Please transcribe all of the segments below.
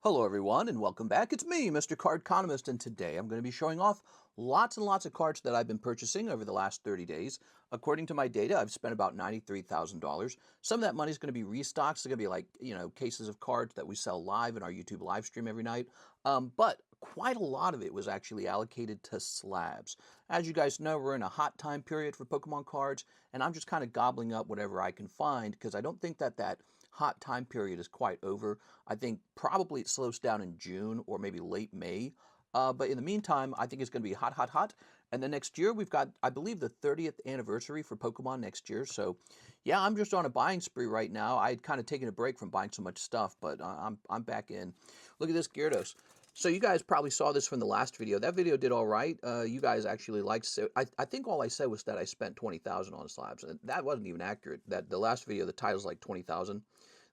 Hello everyone and welcome back. It's me, Mr. Cardconomist, and today I'm going to be showing off lots and lots of cards that I've been purchasing over the last 30 days. According to my data, I've spent about $93,000. Some of that money is going to be restocks. It's going to be like, cases of cards that we sell live in our YouTube live stream every night. But quite a lot of it was actually allocated to slabs. As you guys know, we're in a hot time period for Pokemon cards, and I'm just kind of gobbling up whatever I can find because I don't think that hot time period is quite over. I think probably it slows down in June or maybe late May. But in the meantime, I think it's going to be hot, hot, hot. And then next year, we've got, I believe, the 30th anniversary for Pokemon next year. So, yeah, I'm just on a buying spree right now. I had kind of taken a break from buying so much stuff, but I'm back in. Look at this Gyarados. So you guys probably saw this from the last video. That video did all right. You guys actually liked it. I think all I said was that I spent $20,000 on slabs, and that wasn't even accurate. That the last video, the title's like $20,000.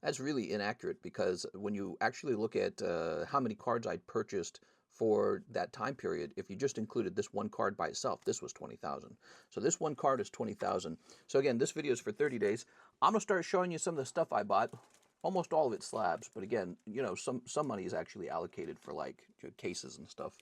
That's really inaccurate because when you actually look at how many cards I'd purchased for that time period, if you just included this one card by itself, this was $20,000. So this one card is $20,000. So again, this video is for 30 days. I'm gonna start showing you some of the stuff I bought. Almost all of it's slabs, but again, some money is actually allocated for like cases and stuff.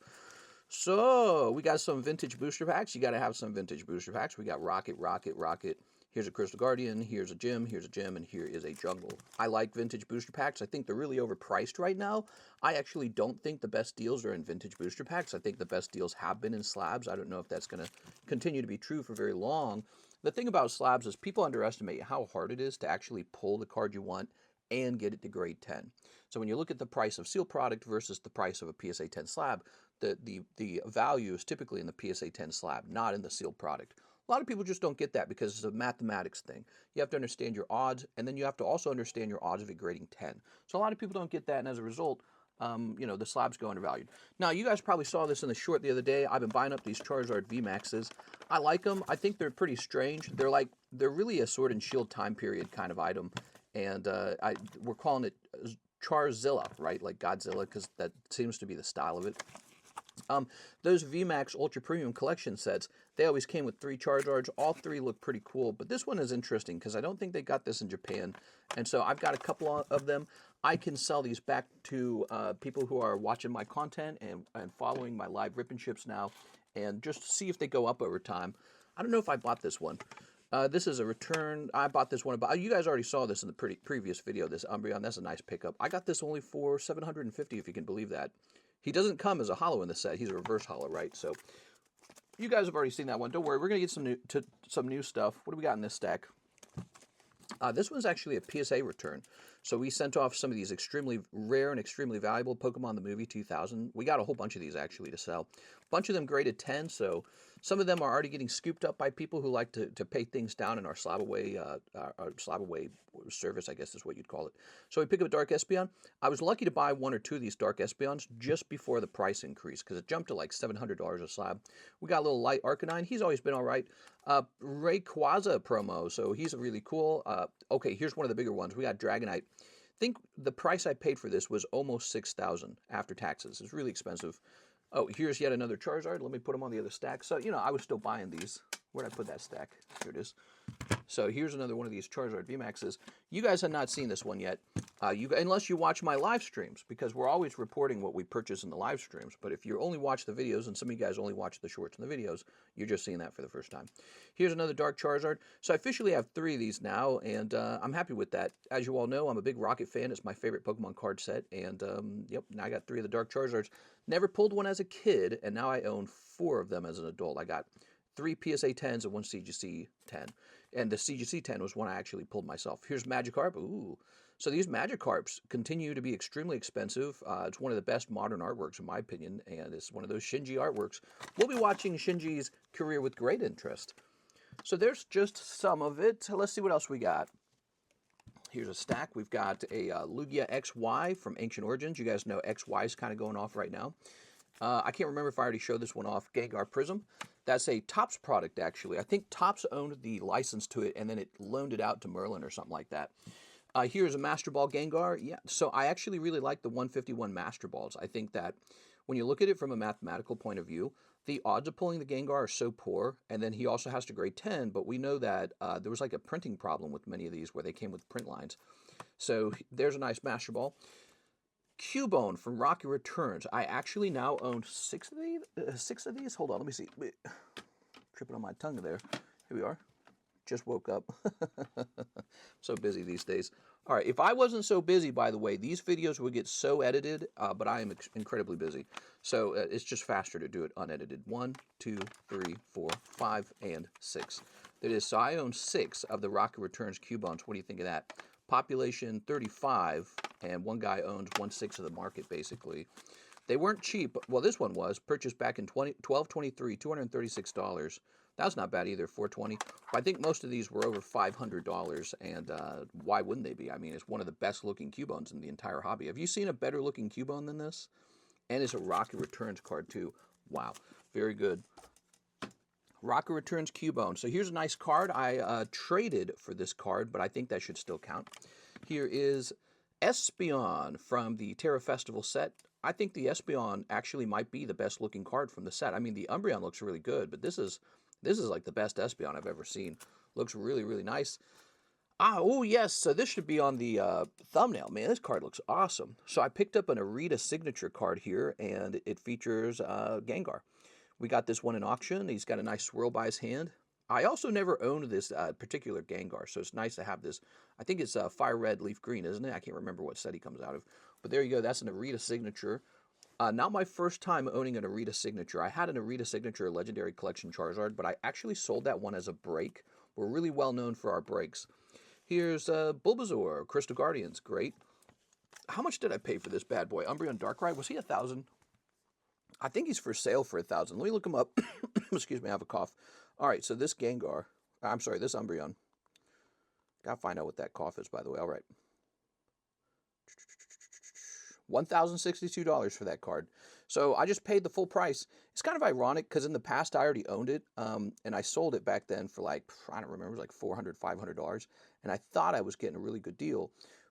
So we got some vintage booster packs. You got to have some vintage booster packs. We got Rocket, Rocket, Rocket. Here's a Crystal Guardian. Here's a Gym, and here is a Jungle. I like vintage booster packs. I think they're really overpriced right now. I actually don't think the best deals are in vintage booster packs. I think the best deals have been in slabs. I don't know if that's going to continue to be true for very long. The thing about slabs is people underestimate how hard it is to actually pull the card you want and get it to grade 10. So when you look at the price of seal product versus the price of a PSA 10 slab, the value is typically in the PSA 10 slab, not in the sealed product. A lot of people just don't get that because it's a mathematics thing. You have to understand your odds, and then you have to also understand your odds of it grading 10. So a lot of people don't get that, and as a result, the slabs go undervalued. Now, you guys probably saw this in the short the other day. I've been buying up these Charizard VMAXs. I like them. I think they're pretty strange. They're really a Sword and Shield time period kind of item. And we're calling it Charzilla, right? Like Godzilla, because that seems to be the style of it. Those VMAX Ultra Premium Collection sets, they always came with 3 Charizards. All 3 look pretty cool, but this one is interesting because I don't think they got this in Japan. And so I've got a couple of them. I can sell these back to people who are watching my content and following my live rip and ships now and just see if they go up over time. I don't know if I bought this one. This is a return. I bought this one. You guys already saw this in the previous video, this Umbreon. That's a nice pickup. I got this only for $750, if you can believe that. He doesn't come as a holo in the set. He's a reverse holo, right? So you guys have already seen that one. Don't worry. We're going to get some new stuff. What do we got in this stack? This one's actually a PSA return. So we sent off some of these extremely rare and extremely valuable Pokemon the Movie 2000. We got a whole bunch of these actually to sell. A bunch of them graded 10, so some of them are already getting scooped up by people who like to pay things down in our Slab Away, our Slab Away service, I guess is what you'd call it. So we pick up a Dark Espeon. I was lucky to buy 1 or 2 of these Dark Espeons just before the price increase because it jumped to like $700 a slab. We got a little Light Arcanine. He's always been all right. Rayquaza promo, so he's really cool. Okay, here's one of the bigger ones. We got Dragonite. I think the price I paid for this was almost $6,000 after taxes. It's really expensive. Oh, here's yet another Charizard. Let me put them on the other stack. So, I was still buying these. Where'd I put that stack? Here it is. So here's another one of these Charizard VMAXs. You guys have not seen this one yet, unless you watch my live streams, because we're always reporting what we purchase in the live streams. But if you only watch the videos, and some of you guys only watch the shorts and the videos, you're just seeing that for the first time. Here's another Dark Charizard. So I officially have 3 of these now, and I'm happy with that. As you all know, I'm a big Rocket fan. It's my favorite Pokemon card set, and yep, now I got 3 of the Dark Charizards. Never pulled one as a kid, and now I own 4 of them as an adult. I got 3 PSA 10s and 1 CGC 10. And the CGC 10 was one I actually pulled myself. Here's Magikarp. Ooh. So these Magikarps continue to be extremely expensive. It's one of the best modern artworks, in my opinion, and it's one of those Shinji artworks. We'll be watching Shinji's career with great interest. So there's just some of it. Let's see what else we got. Here's a stack. We've got a Lugia XY from Ancient Origins. You guys know XY is kind of going off right now. I can't remember if I already showed this one off. Gengar Prism. That's a Topps product, actually. I think Topps owned the license to it, and then it loaned it out to Merlin or something like that. Here's a Master Ball Gengar. Yeah, so I actually really like the 151 Master Balls. I think that when you look at it from a mathematical point of view, the odds of pulling the Gengar are so poor, and then he also has to grade 10, but we know that there was like a printing problem with many of these where they came with print lines. So there's a nice Master Ball. Cubone from Rocky Returns. I actually now own 6 of these. 6 of these. Hold on, let me see. Tripping on my tongue there. Here we are. Just woke up. So busy these days. All right, if I wasn't so busy, by the way, these videos would get so edited, but I am incredibly busy. So it's just faster to do it unedited. 1, 2, 3, 4, 5, and 6. There it is. So I own 6 of the Rocky Returns Cubones. What do you think of that? Population 35, and one guy owns 1/6 of the market, basically. They weren't cheap. Well, this one was purchased back in 12/23, $236. That's not bad either, $420. I think most of these were over $500, and why wouldn't they be? I mean, it's one of the best looking Cubones in the entire hobby. Have you seen a better looking Cubone than this? And it's a Rocky Returns card too. Wow, very good. Rocky Returns Cubone. So here's a nice card. I traded for this card, but I think that should still count. Here is Espeon from the Terra Festival set. I think the Espeon actually might be the best looking card from the set. I mean, the Umbreon looks really good, but this is like the best Espeon I've ever seen. Looks really, really nice. Oh yes, so this should be on the thumbnail. Man, this card looks awesome. So I picked up an Arita signature card here, and it features Gengar. We got this one in auction. He's got a nice swirl by his hand. I also never owned this particular Gengar, so it's nice to have this. I think it's Fire Red, Leaf Green, isn't it? I can't remember what set he comes out of. But there you go. That's an Arita signature. Not my first time owning an Arita signature. I had an Arita signature Legendary Collection Charizard, but I actually sold that one as a break. We're really well known for our breaks. Here's Bulbasaur, Crystal Guardians. Great. How much did I pay for this bad boy? Umbreon Darkrai, was he $1,000? I think he's for sale for $1,000. Let me look him up. Excuse me, I have a cough. All right, so this Gengar, I'm sorry, this Umbreon. Gotta find out what that cough is, by the way. All right. $1,062 for that card. So I just paid the full price. It's kind of ironic because in the past I already owned it, and I sold it back then for like, I don't remember, it was like $400, $500, and I thought I was getting a really good deal.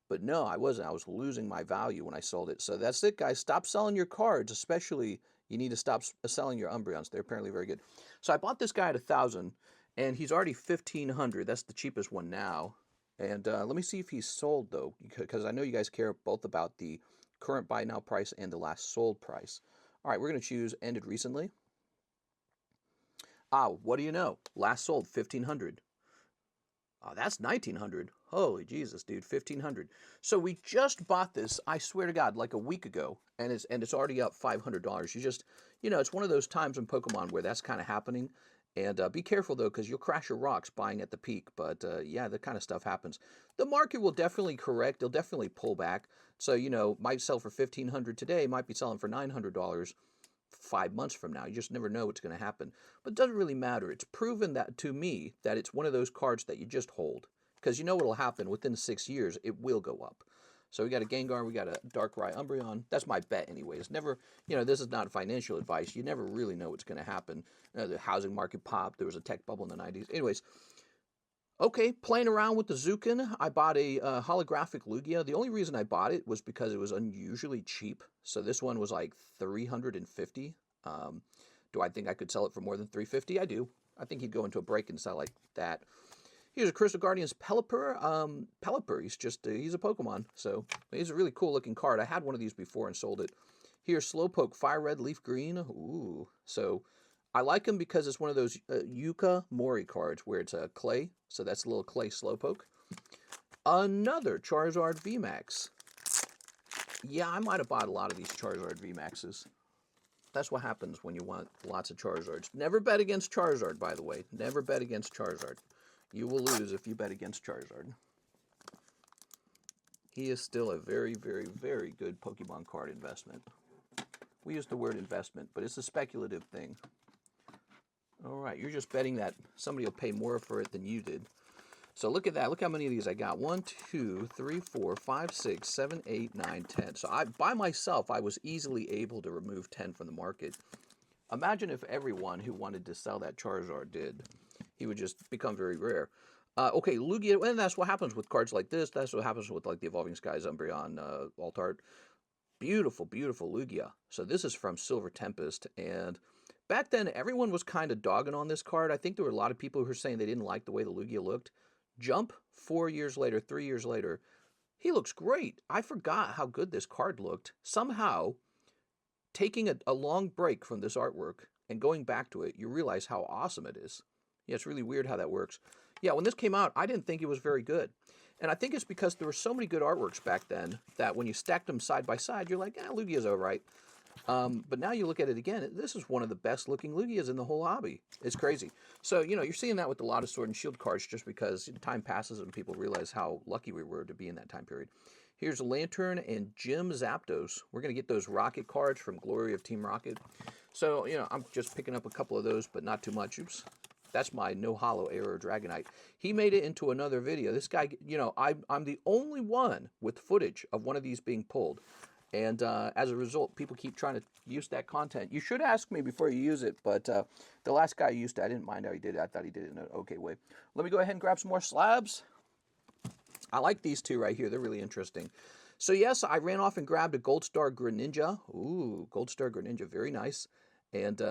But no, I wasn't. I was losing my value when I sold it. So that's it, guys. Stop selling your cards, especially you need to stop selling your Umbreons. They're apparently very good. So I bought this guy at $1,000, and he's already $1,500. That's the cheapest one now. And let me see if he's sold, though, because I know you guys care both about the current buy now price and the last sold price. All right, we're going to choose ended recently. What do you know? Last sold $1,500. Oh, that's $1,900. Holy Jesus, dude, $1,500. So we just bought this, I swear to God, like a week ago, and it's already up $500. You just, it's one of those times in Pokemon where that's kind of happening. And be careful, though, because you'll crash your rocks buying at the peak. But, yeah, that kind of stuff happens. The market will definitely correct. They'll definitely pull back. So, might sell for $1,500 today, might be selling for $900 5 months from now. You just never know what's going to happen. But it doesn't really matter. It's proven that to me that it's one of those cards that you just hold. Because you know what will happen within 6 years, it will go up. So we got a Gengar, we got a Darkrai Umbreon. That's my bet anyways. Never, this is not financial advice. You never really know what's going to happen. The housing market popped. There was a tech bubble in the 90s. Anyways, okay, playing around with the Zukin. I bought a holographic Lugia. The only reason I bought it was because it was unusually cheap. So this one was like $350. Do I think I could sell it for more than $350? I do. I think he'd go into a break and sell like that. Here's a Crystal Guardians Pelipper. Pelipper, he's a Pokemon, so he's a really cool looking card. I had one of these before and sold it. Here's Slowpoke Fire Red, Leaf Green. Ooh, so I like him because it's one of those Yuka Mori cards where it's a clay, so that's a little clay Slowpoke. Another Charizard VMAX. Yeah, I might have bought a lot of these Charizard VMAXs. That's what happens when you want lots of Charizards. Never bet against Charizard, by the way. Never bet against Charizard. You will lose if you bet against Charizard. He is still a very, very, very good Pokemon card investment. We use the word investment, but it's a speculative thing. All right, you're just betting that somebody will pay more for it than you did. So look at that. Look how many of these I got. 1, 2, 3, 4, 5, 6, 7, 8, 9, 10. So by myself, I was easily able to remove 10 from the market. Imagine if everyone who wanted to sell that Charizard did. He would just become very rare. Okay, Lugia, and that's what happens with cards like this. That's what happens with like the Evolving Skies, Umbreon, Altart. Beautiful, beautiful Lugia. So this is from Silver Tempest, and back then everyone was kind of dogging on this card. I think there were a lot of people who were saying they didn't like the way the Lugia looked. Jump 4 years later, 3 years later, He looks great. I forgot how good this card looked. Somehow, taking a long break from this artwork and going back to it, you realize how awesome it is. Yeah, it's really weird how that works. Yeah, when this came out, I didn't think it was very good. And I think it's because there were so many good artworks back then that when you stacked them side by side, you're like, Lugia's all right. But now you look at it again, this is one of the best looking Lugias in the whole hobby. It's crazy. So, you're seeing that with a lot of Sword and Shield cards just because time passes and people realize how lucky we were to be in that time period. Here's Lantern and Jim Zapdos. We're going to get those Rocket cards from Glory of Team Rocket. So, I'm just picking up a couple of those, but not too much. Oops. That's my No Hollow Error Dragonite. He made it into another video. This guy, I'm the only one with footage of one of these being pulled. And as a result, people keep trying to use that content. You should ask me before you use it, but the last guy used it, I didn't mind how he did it. I thought he did it in an okay way. Let me go ahead and grab some more slabs. I like these two right here. They're really interesting. So yes, I ran off and grabbed a Gold Star Greninja. Ooh, Gold Star Greninja, very nice. And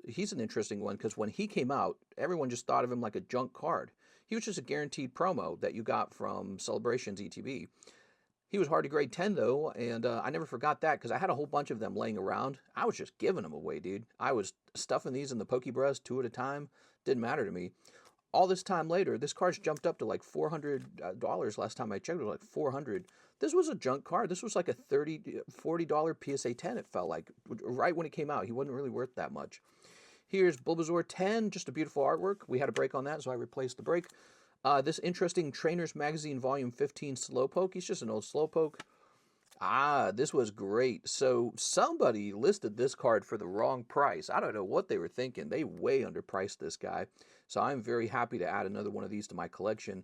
he's an interesting one because when he came out, everyone just thought of him like a junk card. He was just a guaranteed promo that you got from Celebrations ETB. He was hard to grade 10, though, and I never forgot that because I had a whole bunch of them laying around. I was just giving them away, dude. I was stuffing these in the Pokebrush 2 at a time. Didn't matter to me. All this time later, this card's jumped up to like $400 last time I checked. It was like $400. This was a junk card. This was like a $40 PSA 10, it felt like. Right when it came out, he wasn't really worth that much. Here's Bulbasaur 10, just a beautiful artwork. We had a break on that, so I replaced the break. This interesting Trainers Magazine Volume 15 Slowpoke. He's just an old Slowpoke. This was great. So somebody listed this card for the wrong price. I don't know what they were thinking. They way underpriced this guy. So I'm very happy to add another one of these to my collection.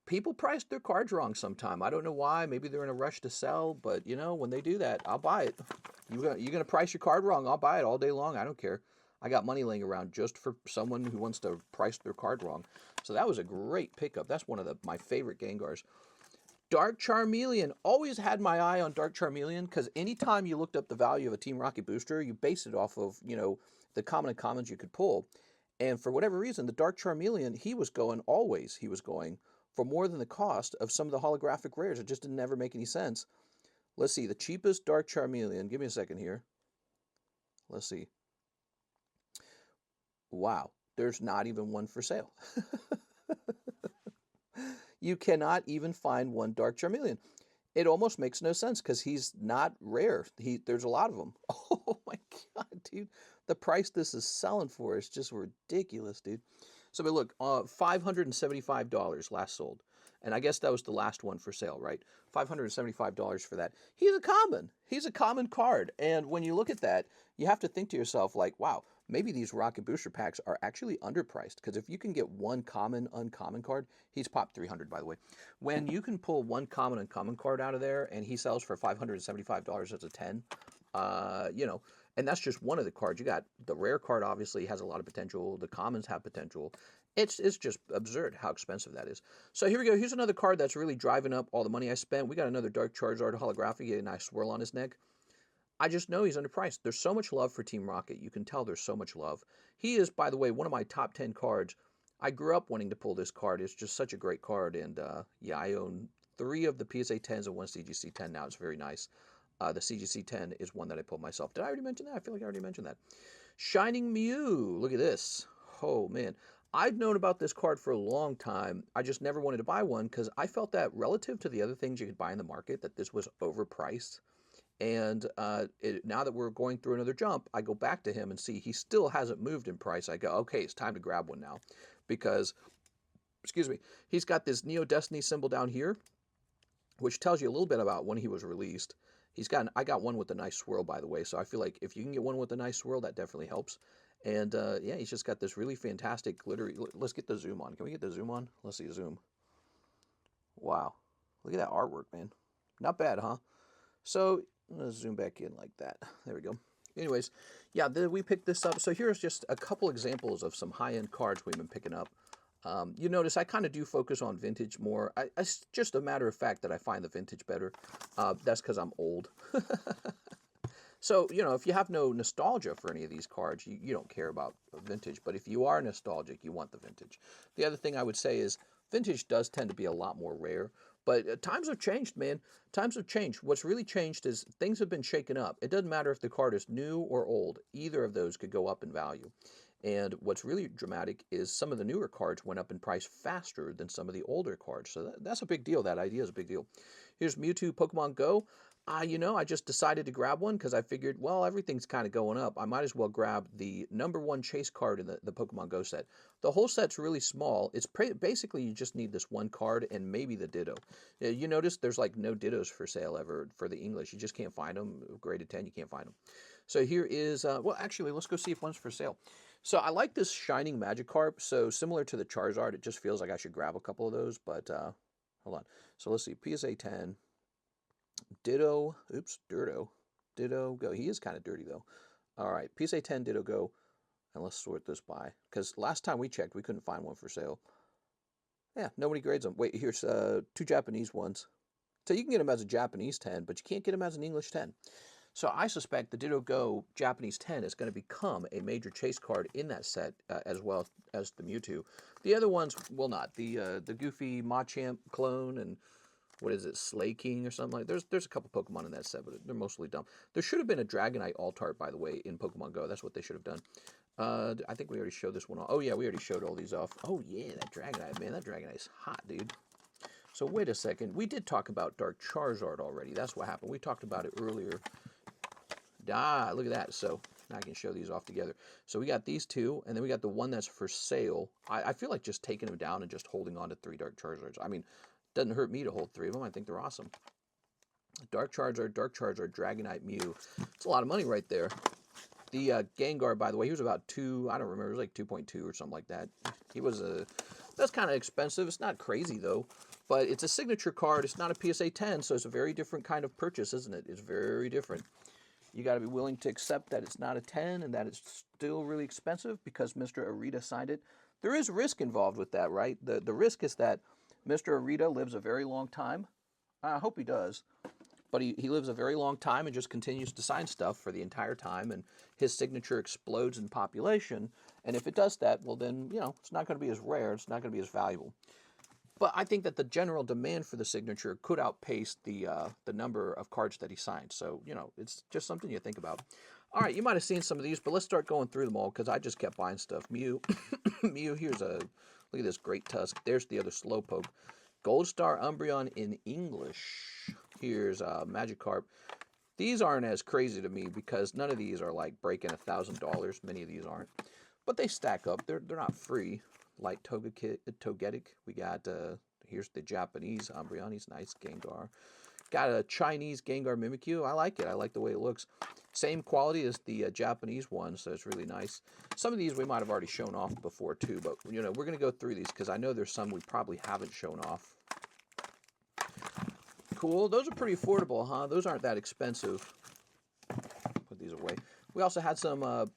People priced their cards wrong sometime. I don't know why. Maybe they're in a rush to sell. But, when they do that, I'll buy it. You're going to price your card wrong. I'll buy it all day long. I don't care. I got money laying around just for someone who wants to price their card wrong. So that was a great pickup. That's one of my favorite Gengars. Dark Charmeleon. Always had my eye on Dark Charmeleon because anytime you looked up the value of a Team Rocket booster, you based it off of, the common and commons you could pull. And for whatever reason, the Dark Charmeleon, he was going for more than the cost of some of the holographic rares. It just didn't ever make any sense. Let's see. The cheapest Dark Charmeleon. Give me a second here. Let's see. Wow. There's not even one for sale. You cannot even find one Dark Charmeleon. It almost makes no sense because he's not rare. There's a lot of them. Oh my God, dude. The price this is selling for is just ridiculous, dude. So, but look, $575 last sold. And I guess that was the last one for sale, right? $575 for that. He's a common. He's a common card. And when you look at that, you have to think to yourself like, wow, maybe these Rocket Booster packs are actually underpriced. Because if you can get one common, uncommon card, he's popped 300, by the way. When you can pull one common, uncommon card out of there, and he sells for $575 as a 10, and that's just one of the cards. You got the rare card, obviously, has a lot of potential. The commons have potential. It's just absurd how expensive that is. So here we go. Here's another card that's really driving up all the money I spent. We got another Dark Charizard holographic, a nice swirl on his neck. I just know he's underpriced. There's so much love for Team Rocket. You can tell there's so much love. He is, by the way, one of my top 10 cards. I grew up wanting to pull this card. It's just such a great card. And yeah, I own 3 of the PSA 10s and 1 CGC 10 now. It's very nice. The CGC 10 is one that I pulled myself. Did I already mention that? I feel like I already mentioned that. Shining Mew. Look at this. Oh, man. I've known about this card for a long time. I just never wanted to buy one because I felt that relative to the other things you could buy in the market, that this was overpriced. And now that we're going through another jump, I go back to him and see he still hasn't moved in price. I go, okay, it's time to grab one now. Because, excuse me, he's got this Neo Destiny symbol down here, which tells you a little bit about when he was released. I got one with a nice swirl, by the way, so I feel like if you can get one with a nice swirl, that definitely helps. And yeah, he's just got this really fantastic glittery. Let's get the zoom on. Can we get the zoom on? Let's see, zoom. Wow. Look at that artwork, man. Not bad, huh? So let's zoom back in like that. There we go. Anyways, yeah, we picked this up. So here's just a couple examples of some high-end cards we've been picking up. You notice I kind of do focus on vintage more. It's just a matter of fact that I find the vintage better. That's because I'm old. So, if you have no nostalgia for any of these cards, you don't care about vintage. But if you are nostalgic, you want the vintage. The other thing I would say is vintage does tend to be a lot more rare. But times have changed, man. Times have changed. What's really changed is things have been shaken up. It doesn't matter if the card is new or old. Either of those could go up in value. And what's really dramatic is some of the newer cards went up in price faster than some of the older cards. So that's a big deal. That idea is a big deal. Here's Mewtwo Pokemon Go. I just decided to grab one because I figured, well, everything's kind of going up. I might as well grab the #1 chase card in the Pokemon Go set. The whole set's really small. It's basically you just need this one card and maybe the Ditto. You notice there's like no Dittos for sale ever for the English. You just can't find them. Graded 10, you can't find them. So here is, well, actually, let's go see if one's for sale. So I like this Shining Magikarp. So similar to the Charizard, it just feels like I should grab a couple of those. But hold on. So let's see. PSA 10. Ditto. Oops. Ditto Go. He is kind of dirty, though. All right. PSA 10 Ditto Go. And let's sort this by. Because last time we checked, we couldn't find one for sale. Yeah, nobody grades them. Wait, here's 2 Japanese ones. So you can get them as a Japanese 10, but you can't get them as an English 10. So I suspect the Ditto Go Japanese 10 is going to become a major chase card in that set, as well as the Mewtwo. The other ones will not. The Goofy Machamp clone and what is it, Slay King or something like that. There's a couple Pokemon in that set, but they're mostly dumb. There should have been a Dragonite Altart, by the way, in Pokemon Go. That's what they should have done. I think we already showed this one off. Oh, yeah, we already showed all these off. Oh, yeah, that Dragonite, man. That Dragonite's hot, dude. So wait a second. We did talk about Dark Charizard already. That's what happened. We talked about it earlier. Ah, look at that. So now I can show these off together. So we got these two, and then we got the one that's for sale. I feel like just taking them down and just holding on to 3 Dark Charizards. I mean, it doesn't hurt me to hold 3 of them. I think they're awesome. Dark Charizard, Dragonite, Mew. It's a lot of money right there. The Gengar, by the way, he was about 2, I don't remember, it was like 2.2 or something like that. He was that's kind of expensive. It's not crazy, though. But it's a signature card. It's not a PSA 10, so it's a very different kind of purchase, isn't it? It's very different. You got to be willing to accept that it's not a 10 and that it's still really expensive because Mr. Arita signed it. There is risk involved with that, right? The risk is that Mr. Arita lives a very long time. I hope he does. But he lives a very long time and just continues to sign stuff for the entire time, and his signature explodes in population. And if it does that, well then, it's not going to be as rare. It's not going to be as valuable. But I think that the general demand for the signature could outpace the number of cards that he signed. So, it's just something you think about. All right, you might have seen some of these, but let's start going through them all because I just kept buying stuff. Mew. Mew, look at this great tusk. There's the other Slowpoke. Gold Star Umbreon in English. Here's Magikarp. These aren't as crazy to me because none of these are like breaking $1,000. Many of these aren't. But they stack up. They're not free. Like Togetic. We got, here's the Japanese Umbreon. He's nice. Gengar. Got a Chinese Gengar Mimikyu. I like it. I like the way it looks. Same quality as the Japanese one, so it's really nice. Some of these we might have already shown off before too, but we're going to go through these because I know there's some we probably haven't shown off. Cool. Those are pretty affordable, huh? Those aren't that expensive. Put these away. We also had some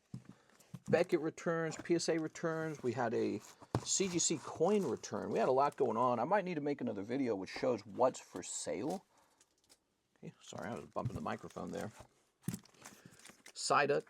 Beckett returns, PSA returns. We had a CGC coin return. We had a lot going on. I might need to make another video which shows what's for sale. Okay, sorry, I was bumping the microphone there. Psyduck,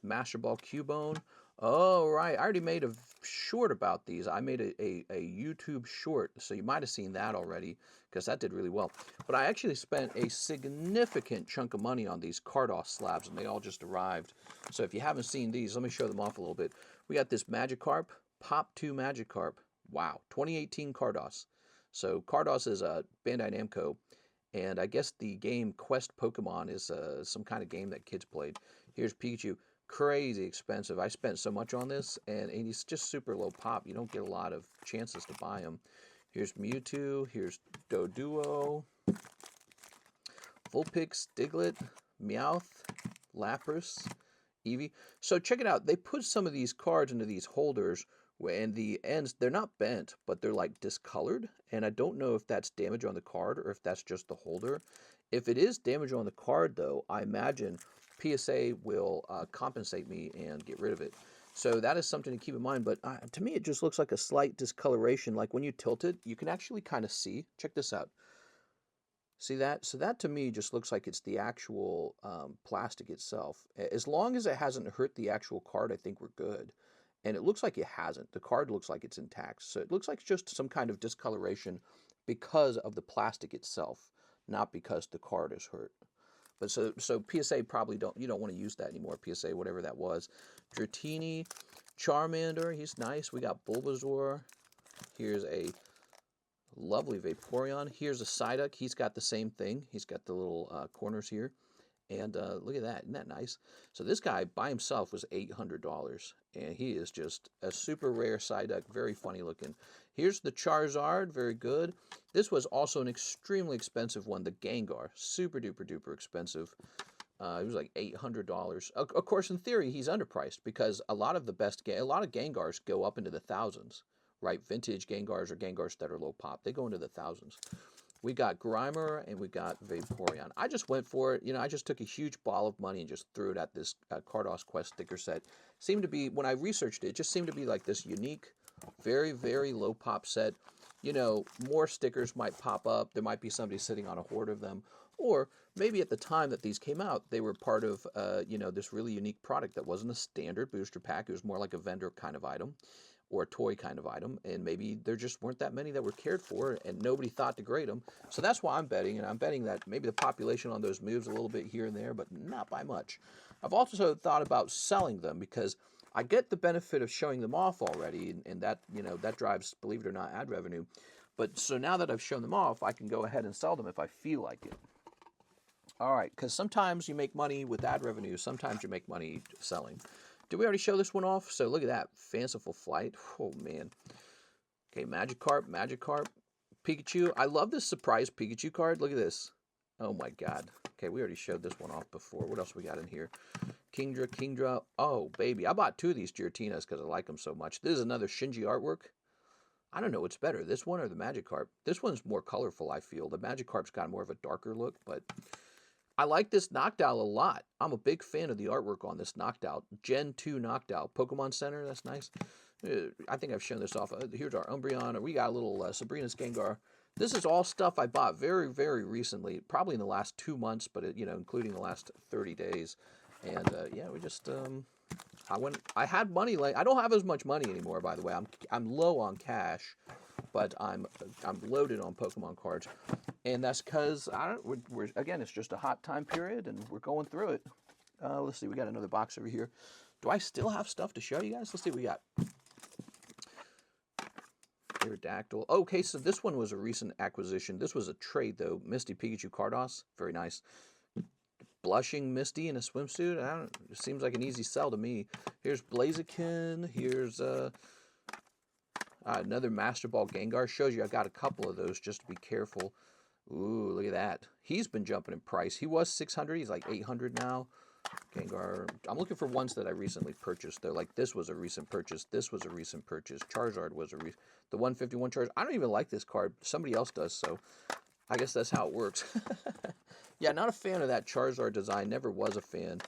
Master Ball Cubone. Oh, right. I already made a short about these. I made a YouTube short, so you might have seen that already because that did really well. But I actually spent a significant chunk of money on these Carddass slabs, and they all just arrived. So if you haven't seen these, let me show them off a little bit. We got this Magikarp, Pop 2 Magikarp. Wow, 2018 Carddass. So Carddass is a Bandai Namco, and I guess the game Quest Pokemon is some kind of game that kids played. Here's Pikachu. Crazy expensive. I spent so much on this, and he's just super low pop. You don't get a lot of chances to buy him. Here's Mewtwo. Here's Doduo. Vulpix, Diglett, Meowth, Lapras, Eevee. So check it out. They put some of these cards into these holders, and the ends, they're not bent, but they're like discolored. And I don't know if that's damage on the card or if that's just the holder. If it is damage on the card, though, I imagine PSA will compensate me and get rid of it. So that is something to keep in mind. But to me, it just looks like a slight discoloration. Like when you tilt it, you can actually kind of see. Check this out. See that? So that to me just looks like it's the actual plastic itself. As long as it hasn't hurt the actual card, I think we're good. And it looks like it hasn't. The card looks like it's intact. So it looks like just some kind of discoloration because of the plastic itself, not because the card is hurt. But so PSA probably you don't want to use that anymore. PSA, whatever that was. Dratini, Charmander, he's nice. We got Bulbasaur. Here's a lovely Vaporeon. Here's a Psyduck. He's got the same thing. He's got the little corners here. And look at that. Isn't that nice? So this guy by himself was $800. And he is just a super rare Psyduck. Very funny looking. Here's the Charizard. Very good. This was also an extremely expensive one. The Gengar. Super duper duper expensive. It was like $800. Of course, in theory, he's underpriced because a lot of Gengars go up into the thousands. Right? Vintage Gengars or Gengars that are low pop. They go into the thousands. We got Grimer and we got Vaporeon. I just went for it. You know, I just took a huge ball of money and just threw it at this Carddass Quest sticker set. Seemed to be, when I researched it, it just seemed to be like this unique, very, very low pop set. You know, more stickers might pop up. There might be somebody sitting on a hoard of them. Or maybe at the time that these came out, they were part of, you know, this really unique product that wasn't a standard booster pack. It was more like a vendor kind of item, or a toy kind of item, and maybe there just weren't that many that were cared for, and nobody thought to grade them. So that's why I'm betting, and I'm betting that maybe the population on those moves a little bit here and there, but not by much. I've also thought about selling them because I get the benefit of showing them off already, and that, you know, that drives, believe it or not, ad revenue. But so now that I've shown them off, I can go ahead and sell them if I feel like it. All right, because sometimes you make money with ad revenue, sometimes you make money selling. Did we already show this one off? So look at that. Fanciful Flight. Oh, man. Okay, Magikarp, Pikachu. I love this surprise Pikachu card. Look at this. Oh, my God. Okay, we already showed this one off before. What else we got in here? Kingdra. Oh, baby. I bought 2 of these Giratinas because I like them so much. This is another Shinji artwork. I don't know what's better, this one or the Magikarp. This one's more colorful, I feel. The Magikarp's got more of a darker look, but I like this Noctowl a lot. I'm a big fan of the artwork on this Noctowl. Gen 2 Noctowl. Pokemon Center, that's nice. I think I've shown this off. Here's our Umbreon. We got a little Sabrina's Gengar. This is all stuff I bought very, very recently. Probably in the last 2 months, but, you know, including the last 30 days. And, yeah, we just, I had money. I don't have as much money anymore, by the way. I'm low on cash, but I'm loaded on Pokemon cards. And that's because, again, it's just a hot time period, and we're going through it. Let's see, we got another box over here. Do I still have stuff to show you guys? Let's see what we got. Aerodactyl. Okay, so this one was a recent acquisition. This was a trade, though. Misty Pikachu Carddass. Very nice. Blushing Misty in a swimsuit. It seems like an easy sell to me. Here's Blaziken. Here's another Master Ball Gengar. Shows you I got a couple of those just to be careful. Ooh, look at that. He's been jumping in price. He was 600. He's like 800 now. Gengar. I'm looking for ones that I recently purchased, though. Like this was a recent purchase. This was a recent purchase. Charizard was the 151 Charizard. I don't even like this card. Somebody else does, so I guess that's how it works. Yeah, not a fan of that Charizard design. Never was a fan.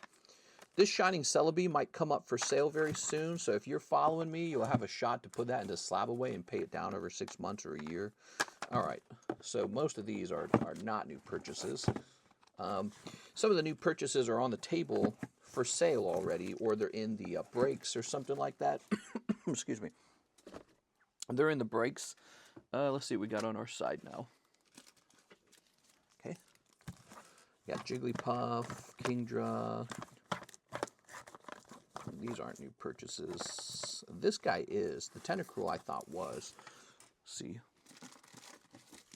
This Shining Celebi might come up for sale very soon, so if you're following me, you'll have a shot to put that into Slab away and pay it down over 6 months or a year. All right, so most of these are not new purchases. Some of the new purchases are on the table for sale already, or they're in the breaks or something like that. Excuse me. They're in the breaks. Let's see what we got on our side now. Okay. Got Jigglypuff, Kingdra. These aren't new purchases. This guy is. The Tentacruel I thought was. Let's see.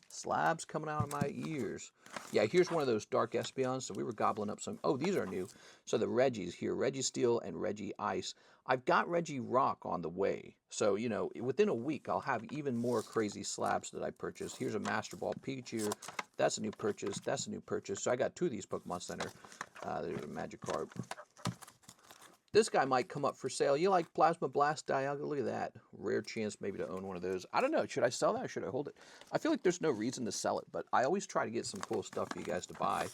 Slabs coming out of my ears. Yeah, here's one of those Dark Espeons. So we were gobbling up some. Oh, these are new. So the Reggies here. Registeel and Reggie Ice. I've got Reggie Rock on the way. So, you know, within a week, I'll have even more crazy Slabs that I purchased. Here's a Master Ball Pikachu. That's a new purchase. That's a new purchase. So I got 2 of these Pokemon Center. There's a Magikarp. This guy might come up for sale. You like Plasma Blast Dialga? Look at that. Rare chance maybe to own one of those. I don't know. Should I sell that or should I hold it? I feel like there's no reason to sell it, but I always try to get some cool stuff for you guys to buy.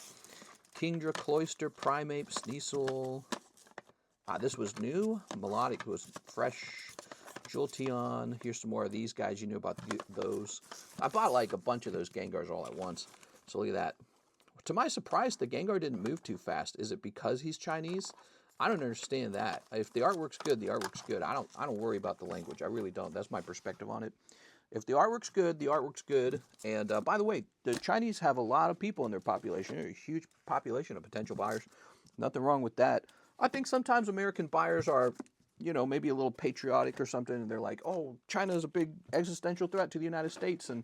Kingdra, Cloyster, Primeape, Sneasel. This was new. Melodic was fresh. Jolteon. Here's some more of these guys. You knew about those. I bought like a bunch of those Gengars all at once. So look at that. To my surprise, the Gengar didn't move too fast. Is it because he's Chinese? I don't understand that. If the artwork's good, the artwork's good. I don't worry about the language. I really don't. That's my perspective on it. If the artwork's good, the artwork's good. And by the way, the Chinese have a lot of people in their population. They're a huge population of potential buyers. Nothing wrong with that. I think sometimes American buyers are, you know, maybe a little patriotic or something. And they're like, oh, China is a big existential threat to the United States. And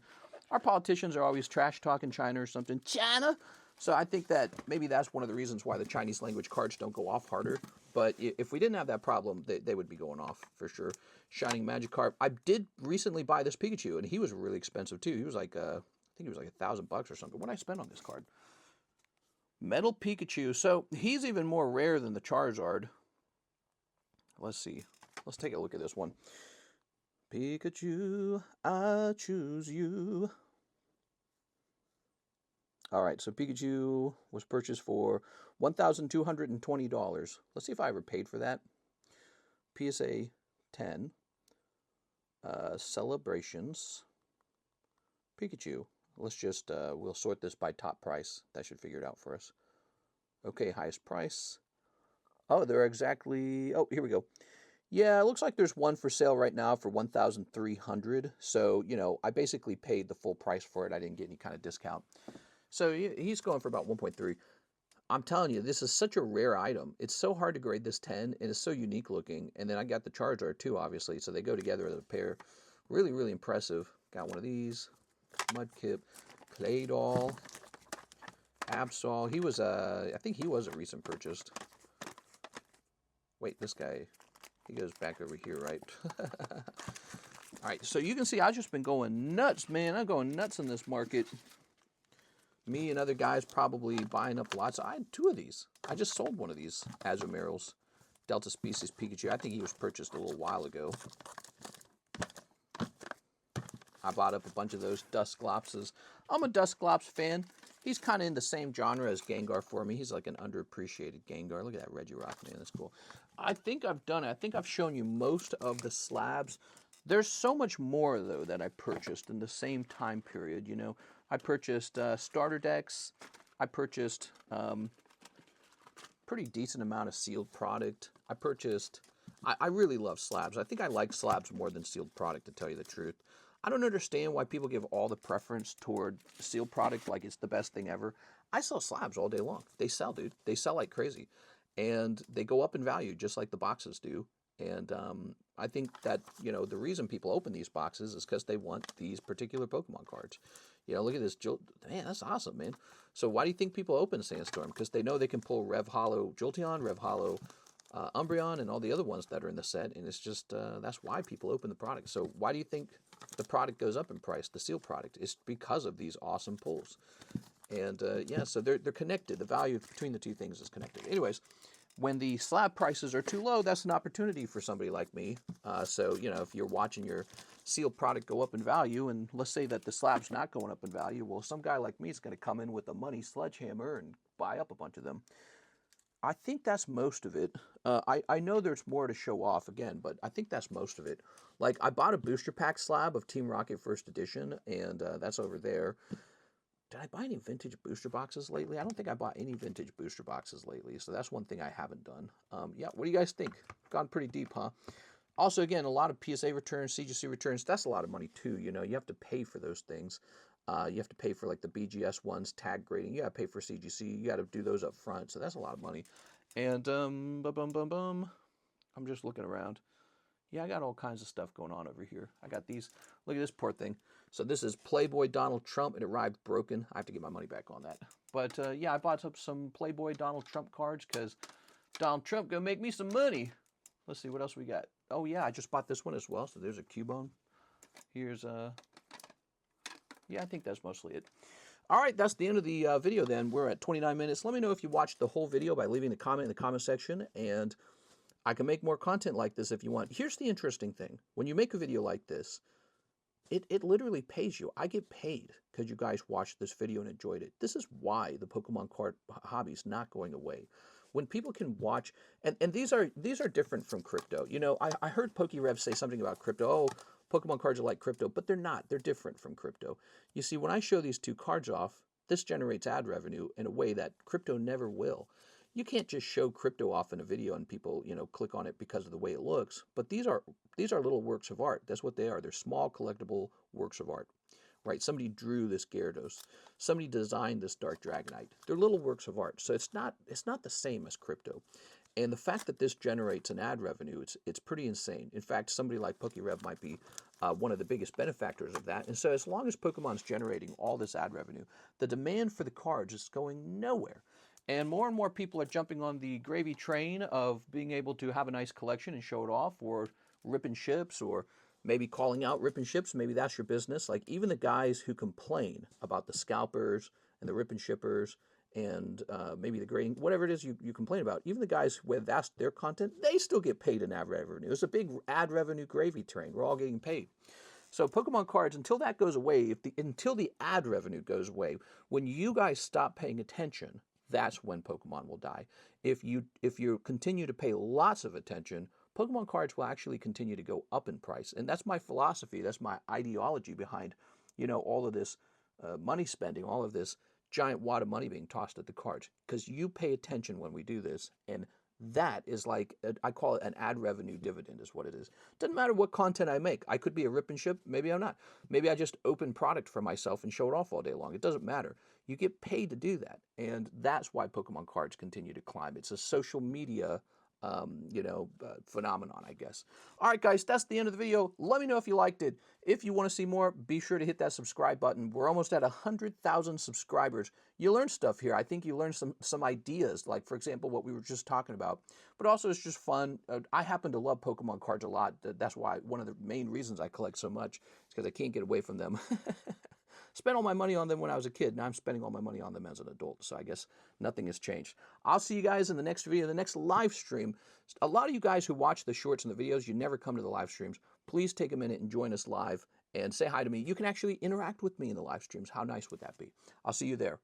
our politicians are always trash talking China or something. China! So I think that maybe that's one of the reasons why the Chinese language cards don't go off harder. But if we didn't have that problem, they would be going off for sure. Shining Magikarp. I did recently buy this Pikachu, and he was really expensive too. He was like, I think he was like $1,000 or something. What did I spend on this card? Metal Pikachu. So he's even more rare than the Charizard. Let's see. Let's take a look at this one. Pikachu, I choose you. All right, so Pikachu was purchased for $1,220. Let's see if I ever paid for that. PSA 10. Celebrations. Pikachu. Let's just, we'll sort this by top price. That should figure it out for us. Okay, highest price. Oh, they're exactly, oh, here we go. Yeah, it looks like there's one for sale right now for $1,300. So, you know, I basically paid the full price for it. I didn't get any kind of discount. So he's going for about 1.3. I'm telling you, this is such a rare item. It's so hard to grade this 10, and it's so unique looking. And then I got the Charizard too, obviously. So they go together as a pair. Really, really impressive. Got one of these. Mudkip. Claydol. Absol. He was I think he was a recent purchase. Wait, this guy, he goes back over here, right? All right, so you can see I've just been going nuts, man. I'm going nuts in this market. Me and other guys probably buying up lots. I had 2 of these. I just sold one of these Azumarils. Delta Species Pikachu. I think he was purchased a little while ago. I bought up a bunch of those Dusclopses. I'm a Dusclops fan. He's kind of in the same genre as Gengar for me. He's like an underappreciated Gengar. Look at that Regirock, man. That's cool. I think I've done it. I think I've shown you most of the slabs. There's so much more, though, that I purchased in the same time period, you know. I purchased starter decks. I purchased pretty decent amount of sealed product. I purchased... I really love slabs. I think I like slabs more than sealed product, to tell you the truth. I don't understand why people give all the preference toward sealed product like it's the best thing ever. I sell slabs all day long. They sell, dude. They sell like crazy. And they go up in value just like the boxes do. And I think that, you know, the reason people open these boxes is because they want these particular Pokemon cards. You know, look at this. Man, that's awesome, man. So why do you think people open Sandstorm? Because they know they can pull Rev Hollow Jolteon, Rev Hollow Umbreon, and all the other ones that are in the set. And it's just, that's why people open the product. So why do you think the product goes up in price, the sealed product? It's because of these awesome pulls. And yeah, so they're connected. The value between the two things is connected. Anyways, when the slab prices are too low, that's an opportunity for somebody like me. So, you know, if you're watching your sealed product go up in value, and let's say that the slab's not going up in value, well, some guy like me is going to come in with a money sledgehammer and buy up a bunch of them. I think that's most of it. I know there's more to show off again, but I think that's most of it. Like, I bought a booster pack slab of Team Rocket First Edition, and that's over there. Did I buy any vintage booster boxes lately? I don't think I bought any vintage booster boxes lately, so that's one thing I haven't done. Yeah, what do you guys think? Gone pretty deep, huh? Also, again, a lot of PSA returns, CGC returns, that's a lot of money too, you know. You have to pay for those things. You have to pay for like the BGS ones, tag grading. You got to pay for CGC. You got to do those up front, so that's a lot of money. And I'm just looking around. Yeah, I got all kinds of stuff going on over here. I got these. Look at this poor thing. So this is Playboy Donald Trump. It arrived broken. I have to get my money back on that. But yeah, I bought up some Playboy Donald Trump cards because Donald Trump gonna make me some money. Let's see what else we got. Oh yeah, I just bought this one as well. So there's a Cubone. Here's yeah, I think that's mostly it. All right, that's the end of the video then. We're at 29 minutes. Let me know if you watched the whole video by leaving a comment in the comment section, and I can make more content like this if you want. Here's the interesting thing. When you make a video like this, it literally pays you. I get paid because you guys watched this video and enjoyed it. This is why the Pokemon card hobby is not going away. When people can watch, and these are different from crypto. You know, I heard PokeRev say something about crypto. Oh, Pokemon cards are like crypto, but they're not. They're different from crypto. You see, when I show these two cards off, this generates ad revenue in a way that crypto never will. you can't just show crypto off in a video and people, click on it because of the way it looks. But these are little works of art. That's what they are. They're small collectible works of art. Right? Somebody drew this Gyarados. Somebody designed this Dark Dragonite. They're little works of art. So it's not the same as crypto. And the fact that this generates an ad revenue, it's pretty insane. In fact, somebody like PokeRev might be one of the biggest benefactors of that. And so as long as Pokemon's generating all this ad revenue, the demand for the cards is going nowhere. And more people are jumping on the gravy train of being able to have a nice collection and show it off, or ripping ships, or maybe calling out ripping ships. Maybe that's your business. Like even the guys who complain about the scalpers and the ripping shippers and maybe the grading, whatever it is you complain about, even the guys where that's their content, they still get paid in ad revenue. It's a big ad revenue gravy train. We're all getting paid. So Pokemon cards, until that goes away, until the ad revenue goes away, when you guys stop paying attention, that's when Pokemon will die. If you continue to pay lots of attention, Pokemon cards will actually continue to go up in price. And that's my philosophy. That's my ideology behind, all of this money spending, all of this giant wad of money being tossed at the cards. Because you pay attention when we do this, and that is like, I call it an ad revenue dividend is what it is. Doesn't matter what content I make. I could be a rip and ship. Maybe I'm not. Maybe I just open product for myself and show it off all day long. It doesn't matter. You get paid to do that. And that's why Pokemon cards continue to climb. It's a social media phenomenon, I guess. All right, guys, that's the end of the video. Let me know if you liked it. If you want to see more, be sure to hit that subscribe button. We're almost at 100,000 subscribers. You learn stuff here. I think you learn some ideas, like, for example, what we were just talking about. But also, it's just fun. I happen to love Pokemon cards a lot. That's why one of the main reasons I collect so much is because I can't get away from them. Spent all my money on them when I was a kid. Now I'm spending all my money on them as an adult. So I guess nothing has changed. I'll see you guys in the next video, the next live stream. A lot of you guys who watch the shorts and the videos, you never come to the live streams. Please take a minute and join us live and say hi to me. You can actually interact with me in the live streams. How nice would that be? I'll see you there.